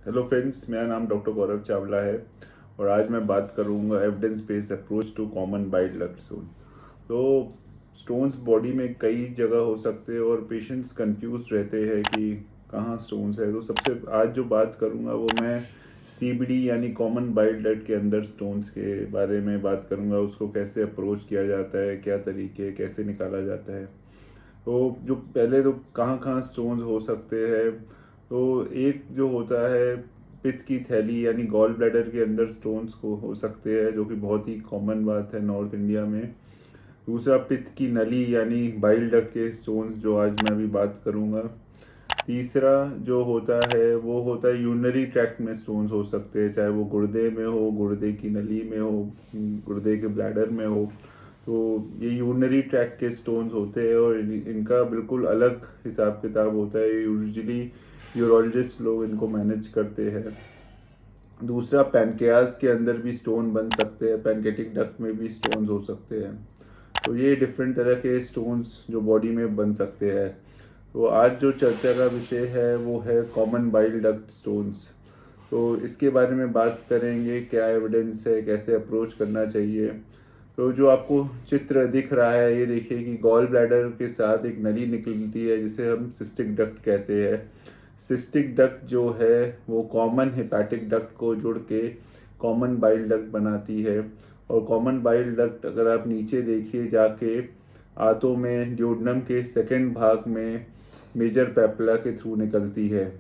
Hello friends, मेरा नाम doctor गौरव चावला है और आज मैं बात करूंगा evidence based approach to common bile duct stone. तो स्टोन्स बॉडी में कई जगह हो सकते हैं और पेशेंट्स कंफ्यूज रहते हैं कि कहाँ स्टोन्स है। तो सबसे आज जो बात करूंगा वो मैं सीबीडी यानी कॉमन बाइल डक्ट के अंदर स्टोन्स के बारे में बात करूंगा। उसको कैसे अप्रोच किया जाता है, क्या तरीके, कैसे निकाला जाता है। तो जो पहले तो कहाँ कहाँ स्टोन्स हो सकते हैं, तो एक जो होता है पित्त की थैली यानी गॉल ब्लैडर के अंदर स्टोन्स को हो सकते हैं, जो कि बहुत ही कॉमन बात है नॉर्थ इंडिया में। दूसरा पित्त की नली यानी बाइल डक्ट के स्टोन्स, जो आज मैं अभी बात करूँगा। तीसरा जो होता है वो होता है यूरिनरी ट्रैक्ट में स्टोन्स हो सकते हैं, चाहे वो गुर्दे में हो, गुर्दे की नली में हो, गुर्दे के ब्लैडर में हो। तो ये यूरिनरी ट्रैक्ट के स्टोन्स होते हैं और इनका बिल्कुल अलग हिसाब किताब होता है। यूजुअली यूरोलॉजिस्ट लोग इनको मैनेज करते हैं। दूसरा, पैनक्रियाज के अंदर भी स्टोन बन सकते हैं, पैनकेटिक डक्ट में भी स्टोन्स हो सकते हैं। तो ये डिफरेंट तरह के स्टोन्स जो बॉडी में बन सकते हैं। तो आज जो चर्चा का विषय है वो है कॉमन बाइल डक्ट स्टोन्स। तो इसके बारे में बात करेंगे, क्या एविडेंस है, कैसे अप्रोच करना चाहिए। तो जो आपको चित्र दिख रहा है, ये देखिए कि गॉल ब्लैडर के साथ एक नली निकलती है जिसे हम सिस्टिक डक्ट कहते हैं। सिस्टिक डक्ट जो है वो कॉमन हेपेटिक डक्ट को जुड़ के कॉमन बाइल डक्ट बनाती है। और कॉमन बाइल डक्ट अगर आप नीचे देखिए जाके, आंतों में ड्यूोडेनम के सेकंड भाग में मेजर पेपला के थ्रू निकलती है।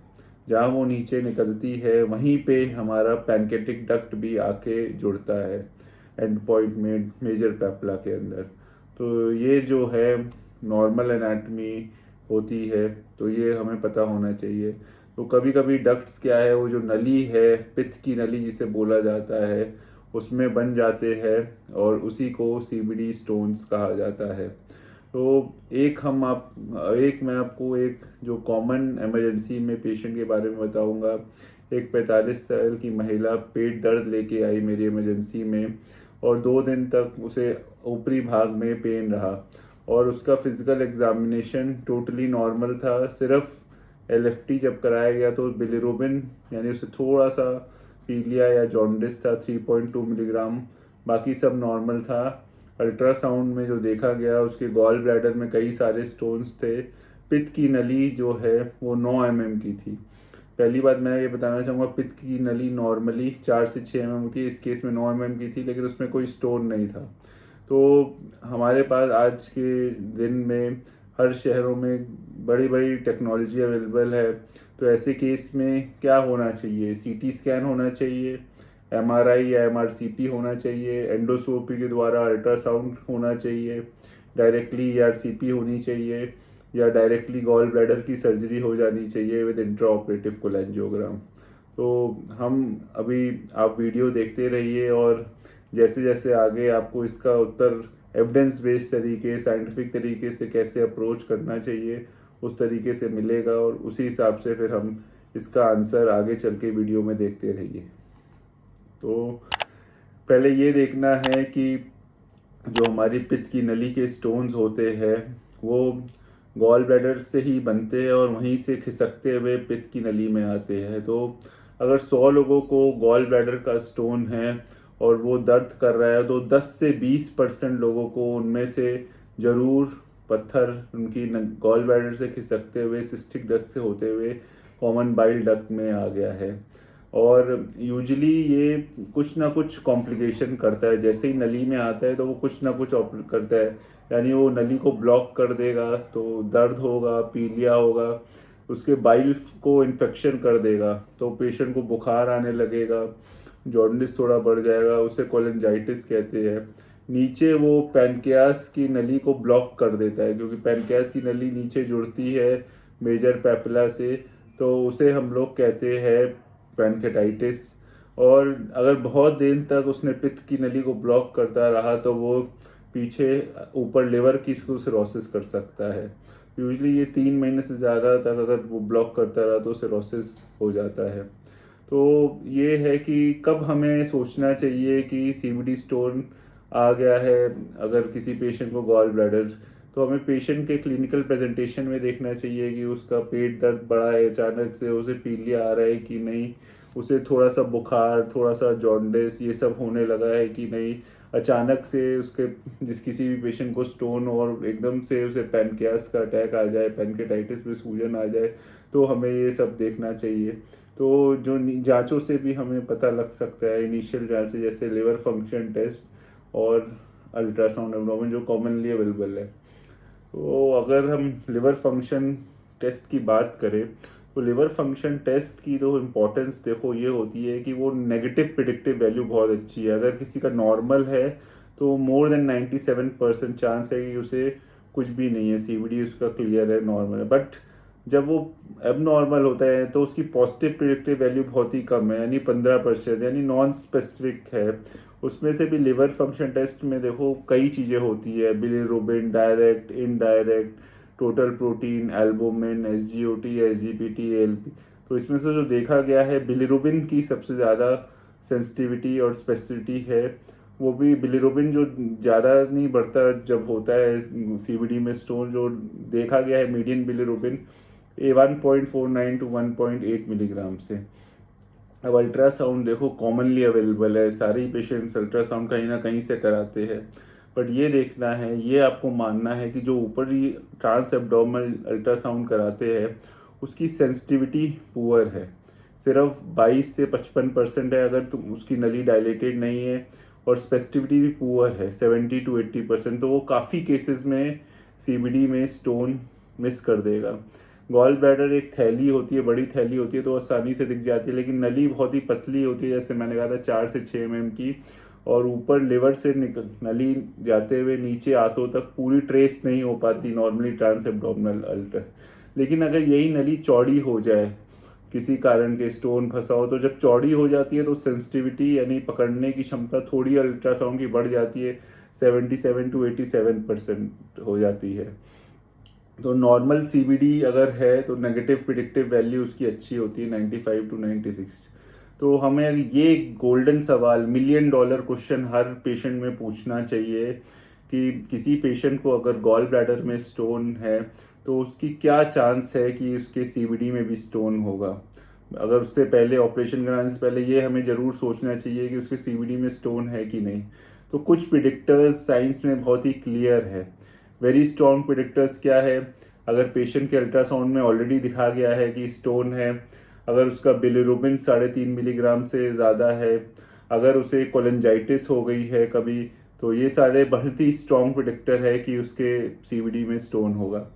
जहाँ वो नीचे निकलती है वहीं पे हमारा पैनकेटिक डक्ट भी आके जुड़ता है एंड पॉइंट में मेजर पेपला के अंदर। तो ये जो है नॉर्मल एनाटमी होती है, तो ये हमें पता होना चाहिए। तो कभी कभी डक्ट्स क्या है, वो जो नली है, पित्त की नली जिसे बोला जाता है, उसमें बन जाते हैं और उसी को सीबीडी स्टोन्स कहा जाता है। तो एक मैं आपको एक जो कॉमन इमरजेंसी में पेशेंट के बारे में बताऊंगा। एक 45 साल की महिला पेट दर्द लेके आई मेरी इमरजेंसी में और 2 दिन तक उसे ऊपरी भाग में पेन रहा और उसका फिजिकल एग्जामिनेशन टोटली नॉर्मल था। सिर्फ एलएफटी जब कराया गया तो बिलिरुबिन यानी उसे थोड़ा सा पीलिया या जॉन्डिस था, 3.2 मिलीग्राम। बाकी सब नॉर्मल था। अल्ट्रासाउंड में जो देखा गया, उसके गॉल ब्लैडर में कई सारे स्टोन्स थे। पित्त की नली जो है वो 9 mm की थी। पहली बात मैं ये बताना चाहूँगा, पित्त की नली नॉर्मली 4 से 6 mm होती है, इस केस में 9 mm की थी, लेकिन उसमें कोई स्टोन नहीं था। तो हमारे पास आज के दिन में हर शहरों में बड़ी बड़ी टेक्नोलॉजी अवेलेबल है। तो ऐसे केस में क्या होना चाहिए, सीटी स्कैन होना चाहिए, एमआरआई या एमआरसीपी होना चाहिए, एंडोस्कोपी के द्वारा अल्ट्रासाउंड होना चाहिए, डायरेक्टली ईआरसीपी होनी चाहिए, या डायरेक्टली गॉल ब्लैडर की सर्जरी हो जानी चाहिए विद इंट्रा ऑपरेटिव कोलेंजियोग्राम। तो हम अभी आप वीडियो देखते रहिए और जैसे जैसे आगे आपको इसका उत्तर एविडेंस बेस्ड तरीके, साइंटिफिक तरीके से कैसे अप्रोच करना चाहिए उस तरीके से मिलेगा और उसी हिसाब से फिर हम इसका आंसर आगे चल के वीडियो में देखते रहिए। तो पहले ये देखना है कि जो हमारी पित्त की नली के स्टोन्स होते हैं वो गॉल ब्लैडर से ही बनते हैं और वहीं से खिसकते हुए पित्त की नली में आते हैं। तो अगर 100 लोगों को गॉल ब्लैडर का स्टोन है और वो दर्द कर रहा है, तो 10 से 20% लोगों को उनमें से ज़रूर पत्थर उनकी गॉल ब्लैडर से खिसकते हुए सिस्टिक डक्ट से होते हुए कॉमन बाइल डक्ट में आ गया है। और यूजुअली ये कुछ ना कुछ कॉम्प्लिकेशन करता है। जैसे ही नली में आता है तो वो कुछ ना कुछ करता है, यानी वो नली को ब्लॉक कर देगा, तो दर्द होगा, पीलिया होगा, उसके बाइल को इन्फेक्शन कर देगा, तो पेशेंट को बुखार आने लगेगा, जॉन्डिस थोड़ा बढ़ जाएगा, उसे कोलेंजाइटिस कहते हैं। नीचे वो पैनक्रियास की नली को ब्लॉक कर देता है, क्योंकि पैनक्रियास की नली नीचे जुड़ती है मेजर पेपिला से, तो उसे हम लोग कहते हैं पैनकेटाइटिस। और अगर बहुत दिन तक उसने पित्त की नली को ब्लॉक करता रहा तो वो पीछे ऊपर लिवर की सिरोसिस कर सकता है। यूजुअली ये 3 महीने से ज़्यादा तक अगर वो ब्लॉक करता रहा तो सिरोसिस हो जाता है। तो ये है कि कब हमें सोचना चाहिए कि सीबीडी स्टोन आ गया है। अगर किसी पेशेंट को गॉल ब्लैडर तो हमें पेशेंट के क्लिनिकल प्रेजेंटेशन में देखना चाहिए कि उसका पेट दर्द बढ़ा है अचानक से, उसे पीलिया आ रहा है कि नहीं, उसे थोड़ा सा बुखार, थोड़ा सा जॉन्डिस ये सब होने लगा है कि नहीं, अचानक से उसके किसी भी पेशेंट को स्टोन और एकदम से उसे पैनक्रियास का अटैक आ जाए, पैनक्रेटाइटिस में सूजन आ जाए, तो हमें ये सब देखना चाहिए। तो जो जांचों से भी हमें पता लग सकता है, इनिशियल जांच से, जैसे लिवर फंक्शन टेस्ट और अल्ट्रासाउंड एब्डोमेन जो कॉमनली अवेलेबल है। तो अगर हम लिवर फंक्शन टेस्ट की बात करें, तो लिवर फंक्शन टेस्ट की तो इम्पोर्टेंस देखो ये होती है कि वो नेगेटिव प्रिडिक्टिव वैल्यू बहुत अच्छी है। अगर किसी का नॉर्मल है तो मोर देन 97% चांस है कि उसे कुछ भी नहीं है, सीवीडी उसका क्लियर है, नॉर्मल है। बट जब वो एबनॉर्मल होता है तो उसकी पॉजिटिव प्रिडिक्टिव वैल्यू बहुत ही कम है, यानी 15%, यानी नॉन स्पेसिफिक है। उसमें से भी लिवर फंक्शन टेस्ट में देखो कई चीज़ें होती है, bilirubin, direct, indirect, total protein, albumin, SGOT, SGPT, ALP. तो इसमें से जो देखा गया है, बिलिरुबिन की सबसे ज़्यादा सेंसिटिविटी और स्पेसिफिसिटी है। वो भी बिलिरुबिन जो ज़्यादा नहीं बढ़ता जब होता है सीवीडी में स्टोन, जो देखा गया है मीडियन बिलिरुबिन 1.49 टू 1.8 मिलीग्राम से। अब अल्ट्रासाउंड देखो कॉमनली अवेलेबल है, सारे पेशेंट्स अल्ट्रासाउंड कहीं ना कहीं से कराते हैं। बट ये देखना है, ये आपको मानना है कि जो ऊपरी ट्रांस एब्डोमिनल अल्ट्रासाउंड कराते हैं उसकी सेंसिटिविटी पुअर है, सिर्फ 22 से 55% है अगर तुम उसकी नली डायलेटेड नहीं है, और स्पेसिटिविटी भी पुअर है 70 टू 80%। तो वो काफ़ी केसेस में सीबीडी में स्टोन मिस कर देगा। गॉल ब्लैडर एक थैली होती है, बड़ी थैली होती है, तो आसानी से दिख जाती है, लेकिन नली बहुत ही पतली होती है, जैसे मैंने कहा था 4 से 6 mm की, और ऊपर लिवर से नली जाते हुए नीचे आंतों तक पूरी ट्रेस नहीं हो पाती नॉर्मली ट्रांस एब्डोमिनल अल्ट्रा। लेकिन अगर यही नली चौड़ी हो जाए, किसी कारण के स्टोन फंसा हो, तो जब चौड़ी हो जाती है तो सेंसिटिविटी यानी पकड़ने की क्षमता थोड़ी अल्ट्रासाउंड की बढ़ जाती है, 77 टू 87% हो जाती है। तो नॉर्मल सीबीडी अगर है तो नेगेटिव प्रिडिक्टिव वैल्यू उसकी अच्छी होती है 95 टू 96। तो हमें ये गोल्डन सवाल, $1 मिलियन क्वेश्चन हर पेशेंट में पूछना चाहिए कि किसी पेशेंट को अगर गॉल ब्लैडर में स्टोन है तो उसकी क्या चांस है कि उसके सीबीडी में भी स्टोन होगा। अगर उससे पहले, ऑपरेशन कराने से पहले, ये हमें ज़रूर सोचना चाहिए कि उसके सीबीडी में स्टोन है कि नहीं। तो कुछ प्रिडिक्टर्स साइंस में बहुत ही क्लियर है। वेरी स्ट्रॉन्ग प्रिडिक्टर्स क्या है, अगर पेशेंट के अल्ट्रासाउंड में ऑलरेडी दिखा गया है कि स्टोन है, अगर उसका बिलिरुबिन 3.5 मिलीग्राम से ज़्यादा है, अगर उसे कोलेंजाइटिस हो गई है कभी, तो ये सारे बहुत ही स्ट्रॉन्ग प्रिडिक्टर है कि उसके सीबीडी में स्टोन होगा।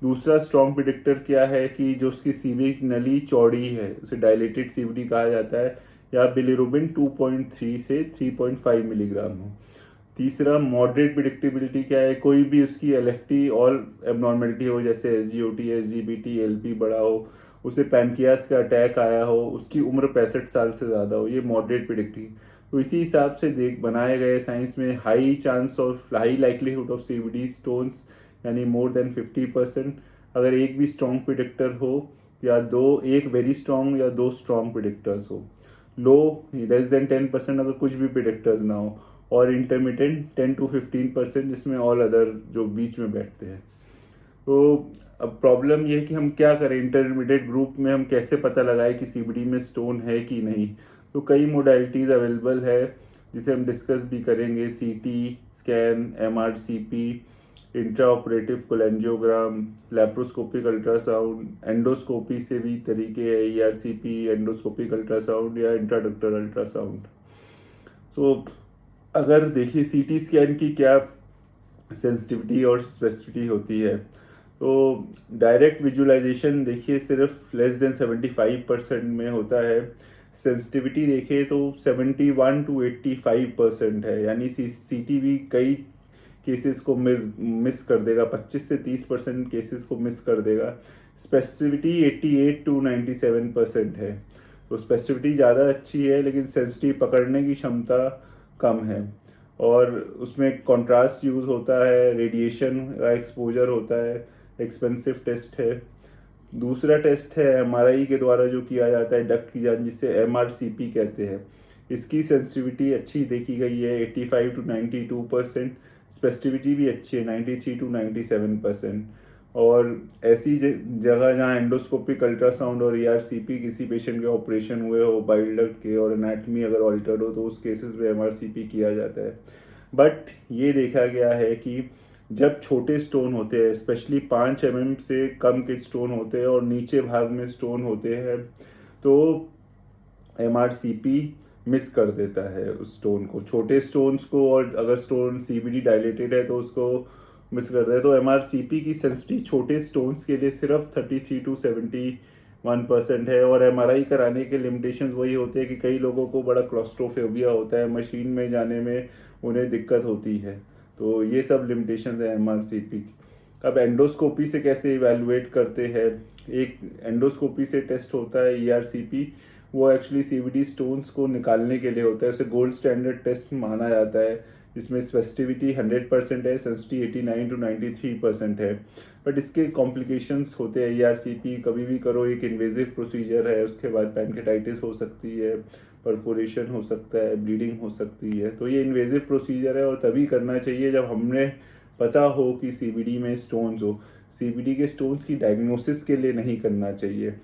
दूसरा स्ट्रॉन्ग प्रिडिक्टर क्या है कि जो उसकी सीबीडी नली चौड़ी है, उसे डायलेटेड सीबीडी कहा जाता है, या बिलिरुबिन 2.3 से 3.5 मिलीग्राम हो। तीसरा मॉडरेट प्रिडिक्टेबिलिटी क्या है, कोई भी उसकी एलएफटी और एबनॉर्मेलिटी हो, जैसे एसजीओटी, एसजीबीटी, एलपी बड़ा हो, उसे पैनक्रियास का अटैक आया हो, उसकी उम्र 65 साल से ज़्यादा हो, ये मॉडरेट प्रिडिक्टिव। तो इसी हिसाब से बनाए गए साइंस में high chance of, high likelihood of CBD stones, यानी मोर देन 50%। अगर एक भी स्ट्रॉन्ग प्रिडिक्टर हो, या दो, एक वेरी स्ट्रॉन्ग या दो स्ट्रॉन्ग प्रिडिक्टर्स हो। लो लेस देन 10% अगर कुछ भी प्रिडिक्टर्स ना हो, और इंटरमीडिएट 10 टू 15%, जिसमें ऑल अदर जो बीच में बैठते हैं। तो अब प्रॉब्लम ये है कि हम क्या करें, इंटरमीडिएट ग्रुप में हम कैसे पता लगाएं कि सीबीडी में स्टोन है कि नहीं। तो कई मोडालिटीज़ अवेलेबल है जिसे हम डिस्कस भी करेंगे, CT scan, MRCP, intra operative cholangiogram, laparoscopic ultrasound, endoscopy से भी तरीके है, ईआरसीपी, एंडोस्कोपिक अल्ट्रासाउंड या इंट्राडक्टर अल्ट्रासाउंड। सो अगर देखिए सीटी स्कैन की क्या सेंसिटिविटी और स्पेसिफिसिटी होती है, तो डायरेक्ट विजुअलाइजेशन देखिए सिर्फ लेस देन 75% में होता है। सेंसिटिविटी देखिए तो 71 टू 85% है, यानी सीटी भी कई केसेस को मिस कर देगा, 25 से 30% केसेस को मिस कर देगा। स्पेसिफिसिटी 88 टू 97% है। तो स्पेसिफिसिटी ज़्यादा अच्छी है, लेकिन सेंसिटिव पकड़ने की क्षमता कम है, और उसमें कॉन्ट्रास्ट यूज़ होता है, रेडिएशन का एक्सपोजर होता है, एक्सपेंसिव टेस्ट है। दूसरा टेस्ट है एमआरआई के द्वारा जो किया जाता है डक्ट की जांच, जिसे एमआरसीपी कहते हैं। इसकी सेंसिटिविटी अच्छी देखी गई है, 85 टू 92%, स्पेसिटिविटी भी अच्छी है 93 to 97%। और ऐसी जगह जहाँ एंडोस्कोपिक अल्ट्रासाउंड और ERCP किसी पेशेंट के ऑपरेशन हुए हो बाइल डक्ट के और एनाटमी अगर ऑल्टर्ड हो तो उस केसेस में MRCP किया जाता है। बट ये देखा गया है कि जब छोटे स्टोन होते हैं, स्पेशली 5 mm से कम के स्टोन होते हैं और नीचे भाग में स्टोन होते हैं, तो MRCP मिस कर देता है उस स्टोन को, छोटे स्टोन्स को। और अगर स्टोन CBD डायलेटेड है तो उसको मिस कर देता है। तो MRCP की सेंसिटिविटी छोटे स्टोन्स के लिए सिर्फ 33 to 71% है। और MRI कराने के लिमिटेशंस वही होते हैं कि कई लोगों को बड़ा क्लॉस्ट्रोफोबिया होता है, मशीन में जाने में उन्हें दिक्कत होती है। तो ये सब लिमिटेशंस है MRCP की। अब एंडोस्कोपी से कैसे इवैल्यूएट करते हैं? एक एंडोस्कोपी से टेस्ट होता है ERCP, वो एक्चुअली CBD स्टोन्स को निकालने के लिए होता है। उसे गोल्ड स्टैंडर्ड टेस्ट माना जाता है, जिसमें स्पेसिटिविटी 100% है, सेंसिटिविटी 89 to 93% है। बट इसके कॉम्प्लिकेशंस होते हैं। ERCP कभी भी करो एक इन्वेजिव प्रोसीजर है, उसके बाद पैनकेटाइटिस हो सकती है, परफोरेशन हो सकता है, ब्लीडिंग हो सकती है। तो ये इन्वेजिव प्रोसीजर है और तभी करना चाहिए जब हमने पता हो कि CBD में स्टोन्स हो। CBD के स्टोन्स की डायग्नोसिस के लिए नहीं करना चाहिए।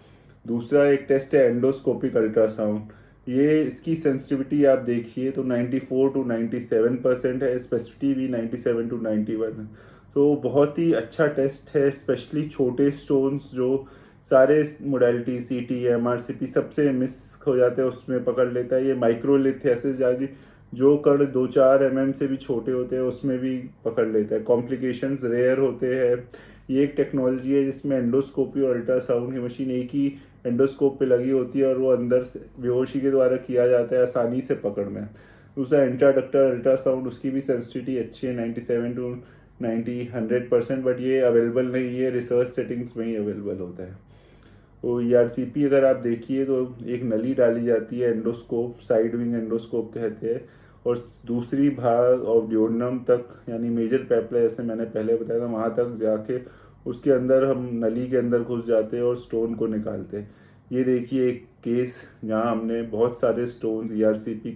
दूसरा एक टेस्ट है एंडोस्कोपिक अल्ट्रासाउंड। ये इसकी सेंसिटिविटी आप देखिए तो 94 to 97% है, स्पेसिफिटी भी 97 to 91। तो बहुत ही अच्छा टेस्ट है, स्पेशली छोटे स्टोन्स जो सारे मोडालिटी CT MRCP सबसे मिस हो जाते हैं उसमें पकड़ लेता है। ये माइक्रोलिथेसिस यानी जो कण 2-4 mm से भी छोटे होते हैं उसमें भी पकड़ लेता है। कॉम्प्लिकेशंस रेयर होते हैं। ये एक टेक्नोलॉजी है जिसमें एंडोस्कोपी और अल्ट्रासाउंड की मशीन एक ही एंडोस्कोप पे लगी होती है और वो अंदर से बेहोशी के द्वारा किया जाता है आसानी से पकड़ में। दूसरा इंट्राडक्टर अल्ट्रासाउंड, उसकी भी सेंसिटिविटी अच्छी है 97 to 100%। बट ये अवेलेबल नहीं है, रिसर्च सेटिंग्स में ही अवेलेबल होता है। तो ERCP अगर आप देखिए तो एक नली डाली जाती है, एंडोस्कोप, साइड विंग एंडोस्कोप कहते हैं, और दूसरी भाग ऑफ ड्यूोडेनम तक यानी मेजर पेपला जैसे मैंने पहले बताया था वहाँ तक जाके उसके अंदर हम नली के अंदर घुस जाते हैं और स्टोन को निकालते हैं। ये देखिए एक केस जहाँ हमने बहुत सारे स्टोन्स ERCP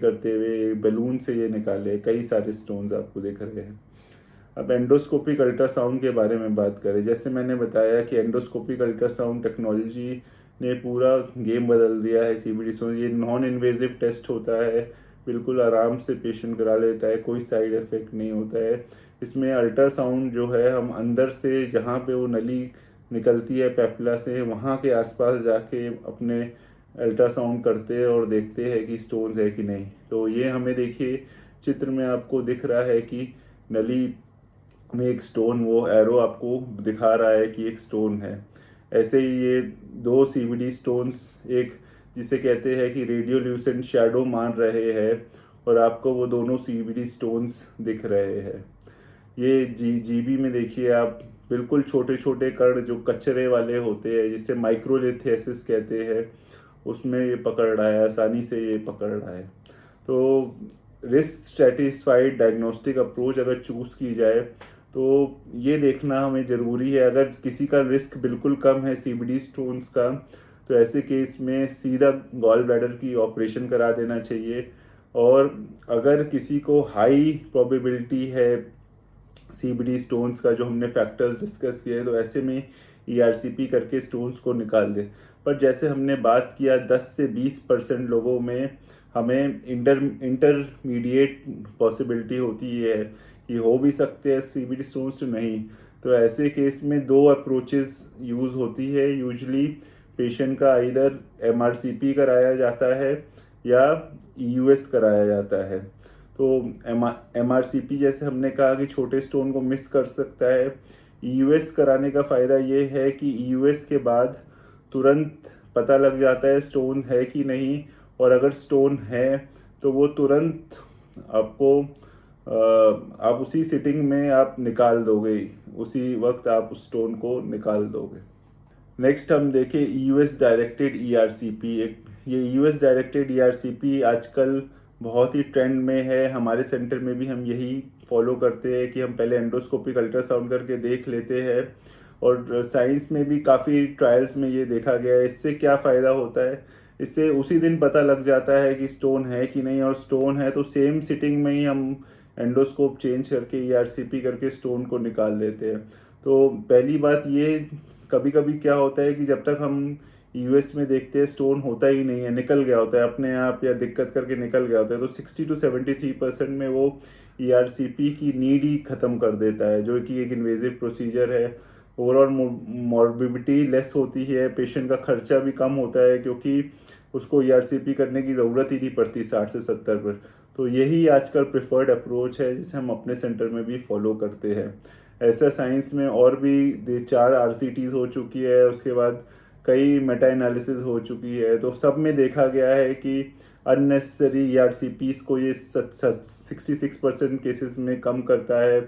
करते हुए बैलून से ये निकाले, कई सारे स्टोन्स आपको दिख रहे हैं। अब एंडोस्कोपिक अल्ट्रासाउंड के बारे में बात करें, जैसे मैंने बताया कि एंडोस्कोपिक अल्ट्रासाउंड टेक्नोलॉजी ने पूरा गेम बदल दिया है CBD स्टोन। ये नॉन इन्वेजिव टेस्ट होता है, बिल्कुल आराम से पेशेंट करा लेता है, कोई साइड इफ़ेक्ट नहीं होता है। इसमें अल्ट्रासाउंड जो है हम अंदर से जहाँ पे वो नली निकलती है पेपला से वहाँ के आसपास जाके अपने अल्ट्रासाउंड करते हैं और देखते हैं कि स्टोन्स है कि नहीं। तो ये हमें देखिए चित्र में आपको दिख रहा है कि नली में एक स्टोन, वो एरो आपको दिखा रहा है कि एक स्टोन है। ऐसे ही ये 2 CBD स्टोन्स, एक जिसे कहते हैं कि रेडियोल्यूसेंट शैडो मान रहे हैं और आपको वो दोनों CBD स्टोन्स दिख रहे हैं। ये GB में देखिए आप, बिल्कुल छोटे छोटे कण जो कचरे वाले होते हैं जिसे माइक्रोलिथेसिस कहते हैं, उसमें ये पकड़ रहा है, आसानी से ये पकड़ रहा है। तो रिस्क स्ट्रेटिस्फाइड डायग्नोस्टिक अप्रोच अगर चूज़ की जाए तो ये देखना हमें ज़रूरी है। अगर किसी का रिस्क बिल्कुल कम है CBD स्टोन्स का, तो ऐसे केस में सीधा गॉल ब्लैडर की ऑपरेशन करा देना चाहिए। और अगर किसी को हाई प्रोबेबिलिटी है CBD स्टोन्स का, जो हमने फैक्टर्स डिस्कस किए, तो ऐसे में ERCP करके स्टोन्स को निकाल दें। पर जैसे हमने बात किया 10 से 20% लोगों में हमें इंटरमीडिएट पॉसिबिलिटी होती है कि हो भी सकते हैं CBD स्टोन्स, नहीं। तो ऐसे केस में 2 अप्रोचेस यूज़ होती है। यूजली पेशेंट का इधर MRCP कराया जाता है या EUS कराया जाता है। तो MRCP जैसे हमने कहा कि छोटे स्टोन को मिस कर सकता है। EUS कराने का फ़ायदा ये है कि EUS के बाद तुरंत पता लग जाता है स्टोन है कि नहीं, और अगर स्टोन है तो वो तुरंत आपको आप उसी सिटिंग में आप निकाल दोगे, उसी वक्त आप उस स्टोन को निकाल दोगे। नेक्स्ट हम देखें EUS डायरेक्टेड ERCP। ये EUS डायरेक्टेड ERCP आजकल बहुत ही ट्रेंड में है। हमारे सेंटर में भी हम यही फॉलो करते हैं कि हम पहले एंडोस्कोपिक अल्ट्रासाउंड करके देख लेते हैं, और साइंस में भी काफ़ी ट्रायल्स में ये देखा गया है। इससे क्या फ़ायदा होता है, इससे उसी दिन पता लग जाता है कि स्टोन है कि नहीं, और स्टोन है तो सेम सिटिंग में ही हम एंडोस्कोप चेंज करके ERCP करके स्टोन को निकाल देते हैं। तो पहली बात ये, कभी कभी क्या होता है कि जब तक हम US में देखते हैं स्टोन होता ही नहीं है, निकल गया होता है अपने आप या दिक्कत करके निकल गया होता है, तो 60 to 73% में वो ERCP की नीड ही ख़त्म कर देता है, जो कि एक इन्वेजिव प्रोसीजर है। ओवरऑल मॉर्बिडिटी लेस होती है, पेशेंट का खर्चा भी कम होता है क्योंकि उसको ERCP करने की ज़रूरत ही नहीं पड़ती 60 से 70 पर। तो यही आजकल प्रेफर्ड अप्रोच है जिसे हम अपने सेंटर में भी फॉलो करते हैं। ऐसा साइंस में और भी 4 RCTs हो चुकी है, उसके बाद कई मेटा एनालिसिस हो चुकी है, तो सब में देखा गया है कि अननेसेसरी ERCPs को ये 66% केसेस में कम करता है।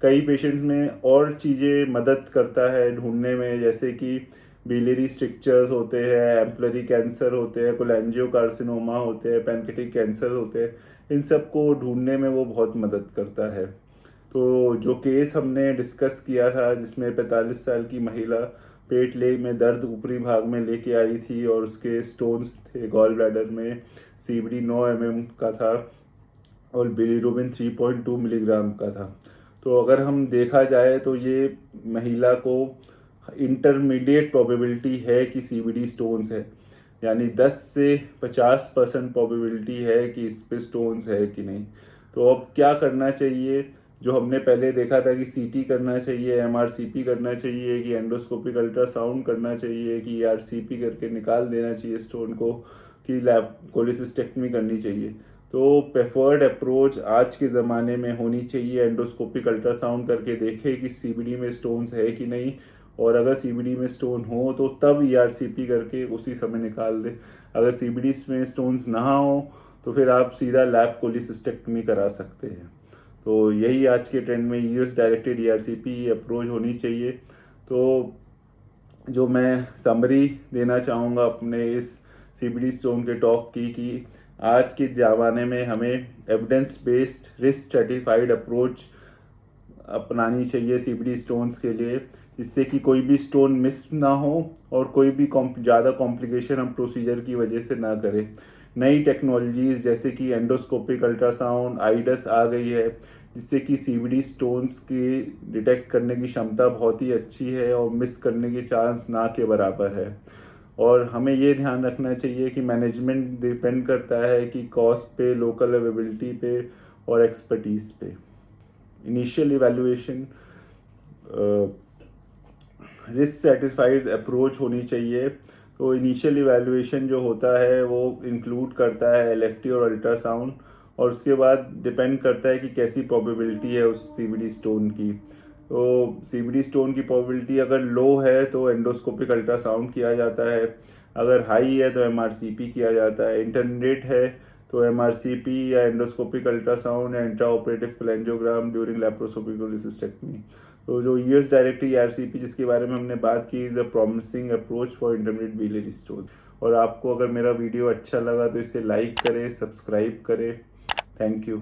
कई पेशेंट्स में और चीज़ें मदद करता है ढूंढने में, जैसे कि बिलियरी स्ट्रक्चर्स होते हैं, एम्पलरी कैंसर होते हैं, कोलेंजियोकार्सिनोमा होते हैं, पैनक्रेटिक कैंसर होते हैं, इन सब को ढूंढने में वो बहुत मदद करता है। तो जो केस हमने डिस्कस किया था जिसमें 45 साल की महिला पेट में दर्द ऊपरी भाग में लेके आई थी और उसके स्टोन्स थे गॉल ब्लैडर में, CBD 9 mm का था और बिलीरुबिन 3.2 मिलीग्राम का था। तो अगर हम देखा जाए तो ये महिला को इंटरमीडिएट प्रोबेबिलिटी है कि CBD स्टोन्स है, यानी 10 से 50% प्रोबेबिलिटी है कि इस पे स्टोन्स है कि नहीं। तो अब क्या करना चाहिए? जो हमने पहले देखा था कि CT करना चाहिए, MRCP करना चाहिए, कि एंडोस्कोपिक अल्ट्रासाउंड करना चाहिए, कि ERCP करके निकाल देना चाहिए स्टोन को, कि लैब कोलिसिस्टेक्टमी करनी चाहिए। तो प्रेफर्ड अप्रोच आज के ज़माने में होनी चाहिए, एंडोस्कोपिक अल्ट्रासाउंड करके देखे कि CBD में स्टोन्स है कि नहीं, और अगर CBD में स्टोन हो तो तब ERCP करके उसी समय निकाल दे। अगर CBD में स्टोन्स ना हो तो फिर आप सीधा लैब कोलिसिस्टेक्टमी करा सकते हैं। तो यही आज के ट्रेंड में US डायरेक्टेड ERCP अप्रोच होनी चाहिए। तो जो मैं समरी देना चाहूँगा अपने इस CBD स्टोन के टॉक की, कि आज के ज़माने में हमें evidence based risk stratified approach अपनानी चाहिए CBD स्टोन्स के लिए, जिससे कि कोई भी स्टोन मिस ना हो और कोई भी ज़्यादा कॉम्प्लिकेशन हम प्रोसीजर की वजह से ना करें। नई टेक्नोलॉजीज़ जैसे कि एंडोस्कोपिक अल्ट्रासाउंड, आइडस आ गई है, जिससे कि CBD स्टोन्स की डिटेक्ट करने की क्षमता बहुत ही अच्छी है और मिस करने की चांस ना के बराबर है। और हमें ये ध्यान रखना चाहिए कि मैनेजमेंट डिपेंड करता है कि कॉस्ट पे, लोकल अवेलेबिलिटी पे और एक्सपर्टीज़ पे। Initial evaluation risk satisfied approach होनी चाहिए। तो इनिशियल इवैल्यूएशन जो होता है वो इंक्लूड करता है LFT और अल्ट्रासाउंड, और उसके बाद डिपेंड करता है कि कैसी प्रोबेबिलिटी है उस CBD स्टोन की। तो CBD स्टोन की प्रोबेबिलिटी अगर लो है तो एंडोस्कोपिक अल्ट्रासाउंड किया जाता है, अगर हाई है तो MRCP किया जाता है, इंटरमीडिएट है तो MRCP या एंडोस्कोपिक अल्ट्रासाउंड या intra operative कोलेंजियोग्राम during laparoscopic cholecystectomy. तो जो US डायरेक्टेड ERCP जिसके बारे में हमने बात की, is a promising approach for intermediate biliary stone. और आपको अगर मेरा वीडियो अच्छा लगा तो इसे लाइक करें, सब्सक्राइब करें। Thank you.